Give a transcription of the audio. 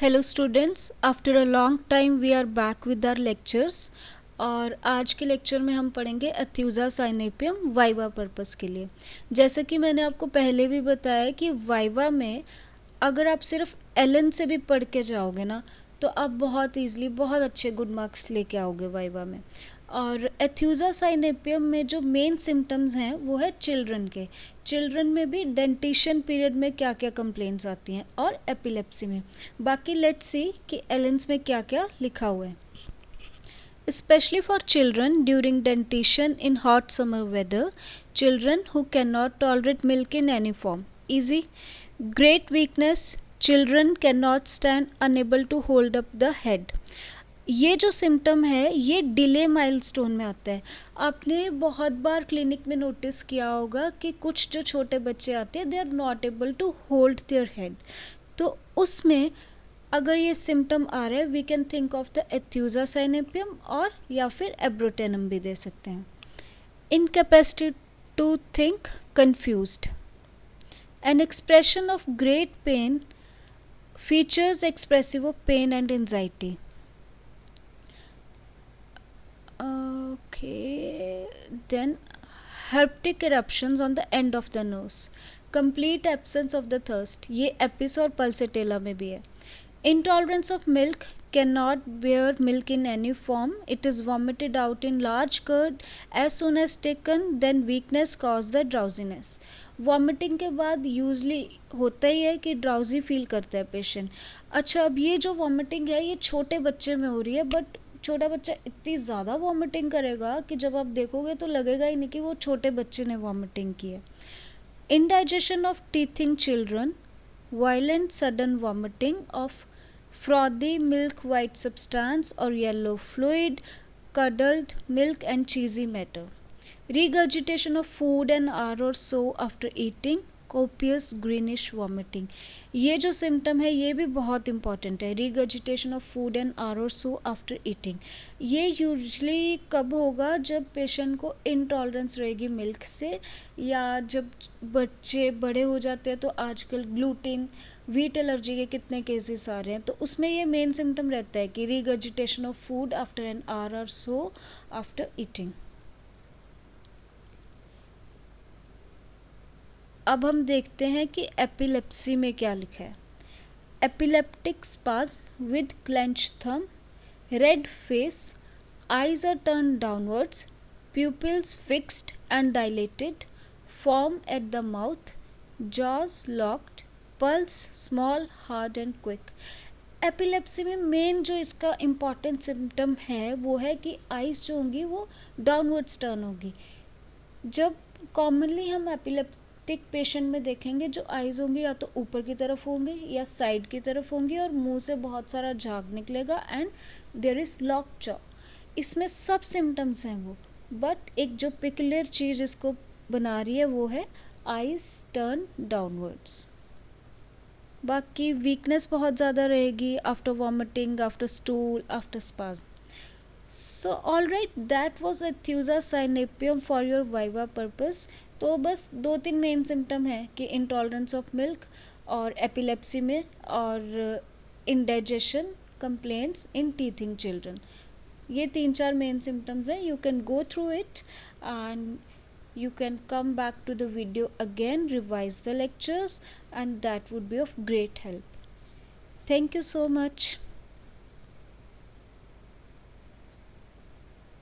Hello students, after a long time we are back with our lectures. और आज के lecture में हम पढ़ेंगे एथ्यूजा साइनेपियम वाइवा पर्पस के लिए। जैसे कि मैंने आपको पहले भी बताया कि वाइवा में अगर आप सिर्फ एलन से भी पढ़ के जाओगे ना तो आप बहुत ईजिली बहुत अच्छे गुड मार्क्स लेके आओगे वाइवा में। और एथ्यूजा साइनेपियम में जो मेन सिम्टम्स हैं वो है चिल्ड्रन के। चिल्ड्रन में भी डेंटिशन पीरियड में क्या क्या कंप्लेंट्स आती हैं और एपिलेप्सी में। बाकी लेट्स सी कि एलेंस में क्या क्या लिखा हुआ है। Especially for children during dentition in hot summer weather, children who cannot tolerate milk in any form. Easy. Great weakness, children cannot stand, unable to hold up the head. ये जो symptom है ये डिले माइलस्टोन में आता है। आपने बहुत बार clinic में नोटिस किया होगा कि कुछ जो छोटे बच्चे आते हैं they are not able to hold their head, तो उसमें अगर ये सिम्टम आ रहा है we can think of the Aethusa cynapium और या फिर एब्रोटेनम भी दे सकते हैं। Incapacity to think, confused, an expression of great pain, features expressive of pain and anxiety. Okay, then herptic eruptions on the end of the nose, complete absence of the thirst, ये Apis और पल्सेटेला में भी है। Intolerance of milk, cannot bear milk in any form, it is vomited out in large curd as soon as taken, then weakness cause the drowsiness। Vomiting के बाद usually होता ही है कि ड्राउजी फील करता है पेशेंट। अच्छा, अब ये जो वॉमिटिंग है ये छोटे बच्चे में हो रही है, बट छोटा बच्चा इतनी ज़्यादा वॉमिटिंग करेगा कि जब आप देखोगे तो लगेगा ही नहीं कि वो छोटे बच्चे ने वॉमिटिंग की है। Indigestion of teething children, violent sudden vomiting of frothy milk white substance or yellow fluid, curdled milk and cheesy matter, regurgitation of food an hour or so after eating, copious greenish vomiting। ये जो symptom है ये भी बहुत important है। regurgitation of food an hour or so after eating, ये usually कब होगा जब पेशेंट को इंटॉलरेंस रहेगी मिल्क से, या जब बच्चे बड़े हो जाते हैं तो आजकल ग्लूटेन व्हीट एलर्जी के कितने केसेस आ रहे हैं, तो उसमें ये मेन सिम्टम रहता है कि regurgitation of food after an hour or so after eating। अब हम देखते हैं कि एपिलेप्सी में क्या लिखा है। Epileptic spasm with clenched thumb, red face, eyes are turned downwards, pupils fixed and dilated, foam at the mouth, jaws locked, pulse small, hard and quick। Epilepsy में मेन जो इसका इम्पॉर्टेंट सिम्टम है वो है कि आइज़ जो होंगी वो डाउनवर्ड्स टर्न होगी। जब कॉमनली हम एपिलेप्टिक पेशेंट में देखेंगे जो आइज़ होंगी या तो ऊपर की तरफ होंगे या साइड की तरफ होंगी और मुंह से बहुत सारा झाग निकलेगा and there is lockjaw. इसमें सब सिम्टम्स हैं वो, बट एक जो पिकुलर चीज़ इसको बना रही है वो है आइज़ टर्न डाउनवर्ड्स। बाकी वीकनेस बहुत ज़्यादा रहेगी after vomiting, after stool, after spasm. So all right, that was Aethusa cynapium for your viva purpose. तो बस 2-3 मेन सिम्टम है कि इंटॉलरेंस ऑफ मिल्क और एपिलेप्सी में, और indigestion complaints in teething children. ये 3-4 मेन सिम्टम्स हैं। You can go through it and you can come back to the video again, revise the lectures, and that would be of great help. Thank you so much.